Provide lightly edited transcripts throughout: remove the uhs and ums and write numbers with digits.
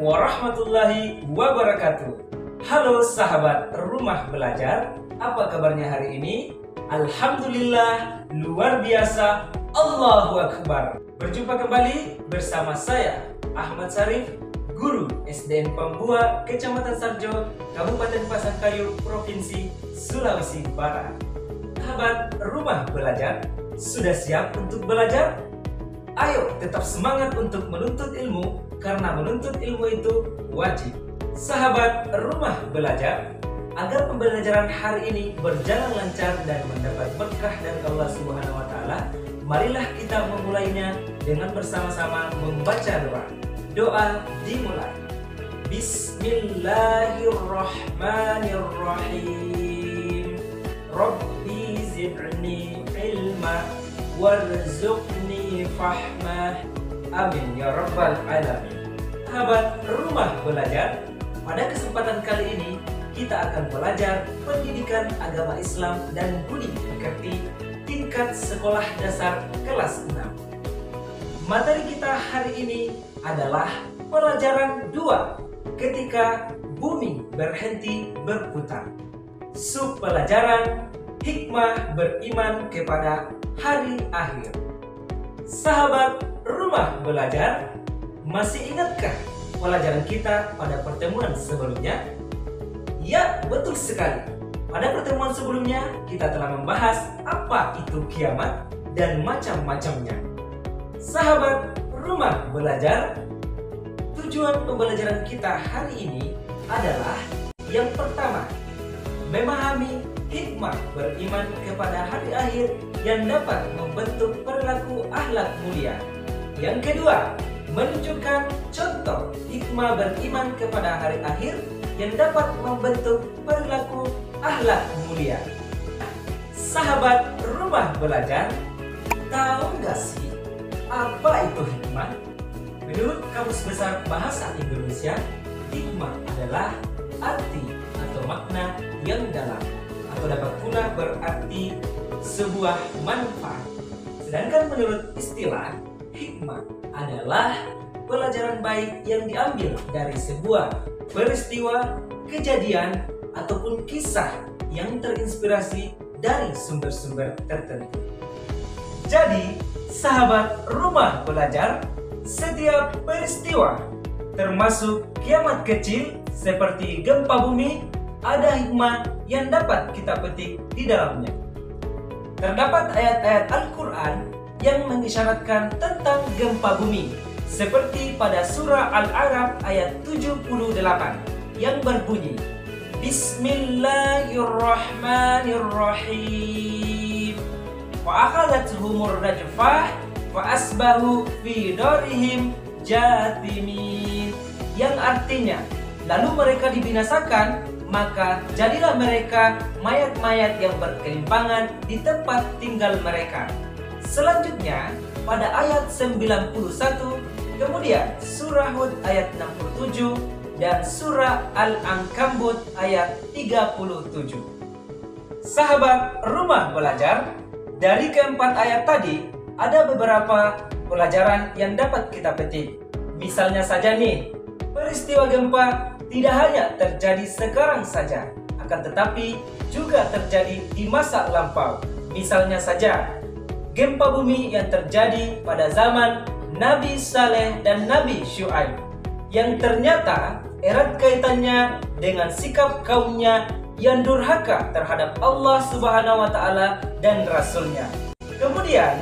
warahmatullahi wabarakatuh. Halo sahabat Rumah Belajar, apa kabarnya hari ini? Alhamdulillah, luar biasa, Allahu Akbar. Berjumpa kembali bersama saya, Ahmad Sarif, Guru SDN Pambua, Kecamatan Sarjo, Kabupaten Pasangkayu, Provinsi Sulawesi Barat. Sahabat Rumah Belajar, sudah siap untuk belajar? Ayo tetap semangat untuk menuntut ilmu, karena menuntut ilmu itu wajib. Sahabat Rumah Belajar, agar pembelajaran hari ini berjalan lancar dan mendapat berkah dari Allah Subhanahu wa Ta'ala, marilah kita memulainya dengan bersama-sama membaca doa. Doa dimulai. Bismillahirrahmanirrahim. Rabbi zidni ilma warzuqni fahmah. Amin ya rabbal alamin. Sahabat Rumah Belajar, pada kesempatan kali ini kita akan belajar pendidikan agama Islam dan budi pekerti tingkat sekolah dasar kelas 6. Materi kita hari ini adalah pelajaran 2, ketika bumi berhenti berputar. Sub pelajaran hikmah beriman kepada hari akhir. Sahabat Rumah Belajar, masih ingatkah pelajaran kita pada pertemuan sebelumnya? Ya, betul sekali. Pada pertemuan sebelumnya kita telah membahas apa itu kiamat dan macam-macamnya. Sahabat Rumah Belajar, tujuan pembelajaran kita hari ini adalah yang pertama, memahami hikmah beriman kepada hari akhir yang dapat membentuk perilaku akhlak mulia. Yang kedua, menunjukkan contoh hikmah beriman kepada hari akhir yang dapat membentuk perilaku akhlak mulia. Sahabat Rumah Belajar, tahu nggak sih apa itu hikmah? Menurut Kamus Besar Bahasa Indonesia, hikmah adalah arti atau makna yang dalam, atau dapat pula berarti sebuah manfaat. Sedangkan menurut istilah, hikmah adalah pelajaran baik yang diambil dari sebuah peristiwa, kejadian, ataupun kisah yang terinspirasi dari sumber-sumber tertentu. Jadi, sahabat Rumah Belajar, setiap peristiwa, termasuk kiamat kecil seperti gempa bumi, ada hikmah yang dapat kita petik di dalamnya. Terdapat ayat-ayat Al-Quran yang mengisyaratkan tentang gempa bumi, seperti pada surah Al-A'raf ayat 78 yang berbunyi, Bismillahirrahmanirrahim. Wa akhadathumur rajfah wa asbahu fi darihim jathimin. Yang artinya, lalu mereka dibinasakan, maka jadilah mereka mayat-mayat yang berkelimpangan di tempat tinggal mereka. Selanjutnya, pada ayat 91, kemudian surah Hud ayat 67, dan surah Al-Ankabut ayat 37. Sahabat Rumah Belajar, dari keempat ayat tadi, ada beberapa pelajaran yang dapat kita petik. Misalnya saja nih, peristiwa gempa tidak hanya terjadi sekarang saja, akan tetapi juga terjadi di masa lampau. Misalnya saja, gempa bumi yang terjadi pada zaman Nabi Saleh dan Nabi Syuaib, yang ternyata erat kaitannya dengan sikap kaumnya yang durhaka terhadap Allah Subhanahu wa Ta'ala dan Rasulnya. Kemudian,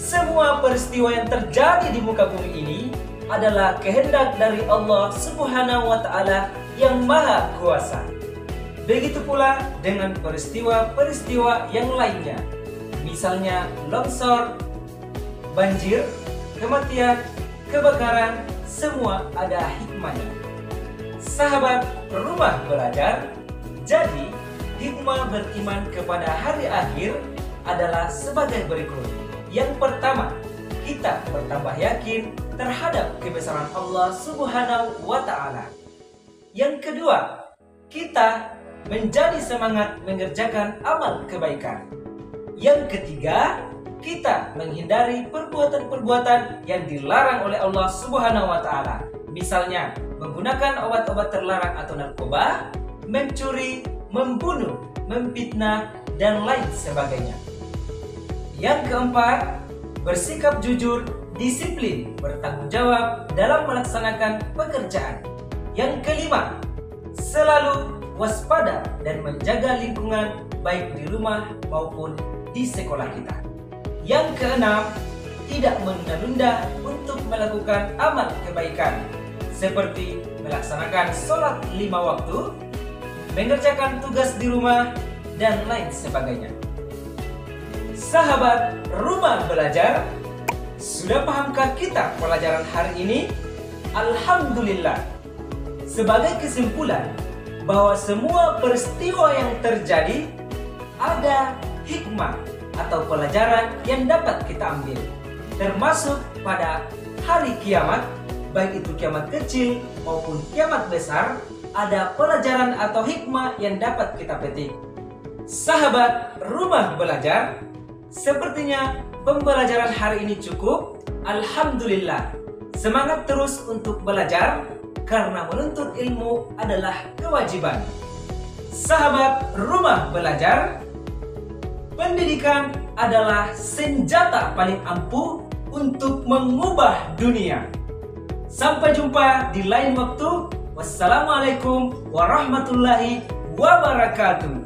semua peristiwa yang terjadi di muka bumi ini adalah kehendak dari Allah Subhanahu wa Ta'ala yang Maha Kuasa. Begitu pula dengan peristiwa-peristiwa yang lainnya. Misalnya longsor, banjir, kematian, kebakaran, semua ada hikmahnya. Sahabat Rumah Belajar, jadi hikmah beriman kepada hari akhir adalah sebagai berikut. Yang pertama, kita bertambah yakin terhadap kebesaran Allah Subhanahu wa Ta'ala. Yang kedua, kita menjadi semangat mengerjakan amal kebaikan. Yang ketiga, kita menghindari perbuatan-perbuatan yang dilarang oleh Allah Subhanahu wa Ta'ala. Misalnya, menggunakan obat-obat terlarang atau narkoba, mencuri, membunuh, memfitnah, dan lain sebagainya. Yang keempat, bersikap jujur, disiplin, bertanggung jawab dalam melaksanakan pekerjaan. Yang kelima, selalu waspada dan menjaga lingkungan baik di rumah maupun di sekolah kita. Yang keenam, tidak menunda-nunda untuk melakukan amal kebaikan seperti melaksanakan sholat 5 waktu, mengerjakan tugas di rumah, dan lain sebagainya. Sahabat Rumah Belajar, sudah pahamkah kita pelajaran hari ini? Alhamdulillah. Sebagai kesimpulan, bahwa semua peristiwa yang terjadi ada hikmah atau pelajaran yang dapat kita ambil, termasuk pada hari kiamat, baik itu kiamat kecil maupun kiamat besar, ada pelajaran atau hikmah yang dapat kita petik. Sahabat Rumah Belajar, sepertinya pembelajaran hari ini cukup. Alhamdulillah. Semangat terus untuk belajar, karena menuntut ilmu adalah kewajiban. Sahabat Rumah Belajar, pendidikan adalah senjata paling ampuh untuk mengubah dunia. Sampai jumpa di lain waktu. Wassalamualaikum warahmatullahi wabarakatuh.